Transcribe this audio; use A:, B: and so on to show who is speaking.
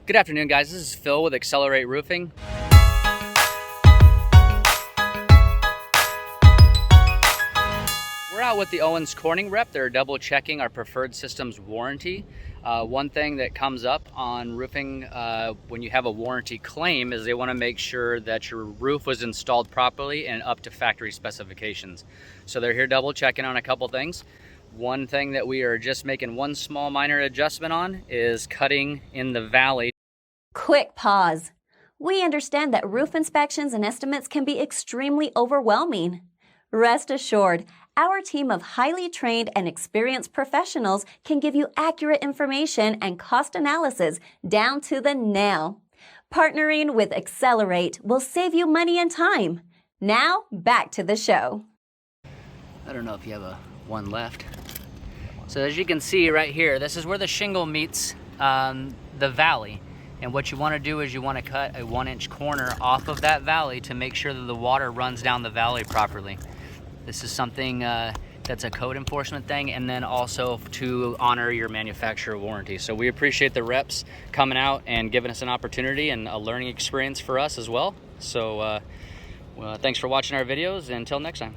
A: Good afternoon, guys. This is Phil with XLR8 Roofing. We're out with the Owens Corning rep. They're double checking our preferred system's warranty. One thing that comes up on roofing when you have a warranty claim is they want to make sure that your roof was installed properly and up to factory specifications. So they're here double checking on a couple things. One thing that we are just making one small minor adjustment on is cutting in the valley.
B: Quick pause. We understand that roof inspections and estimates can be extremely overwhelming. Rest assured, our team of highly trained and experienced professionals can give you accurate information and cost analysis down to the nail. Partnering with XLR8 will save you money and time. Now, back to the show.
A: I don't know if you have one left. So as you can see right here, this is where the shingle meets the valley. And what you want to do is you want to cut a 1-inch corner off of that valley to make sure that the water runs down the valley properly. This is something that's a code enforcement thing, and then also to honor your manufacturer warranty. So we appreciate the reps coming out and giving us an opportunity and a learning experience for us as well. So well, thanks for watching our videos, and until next time.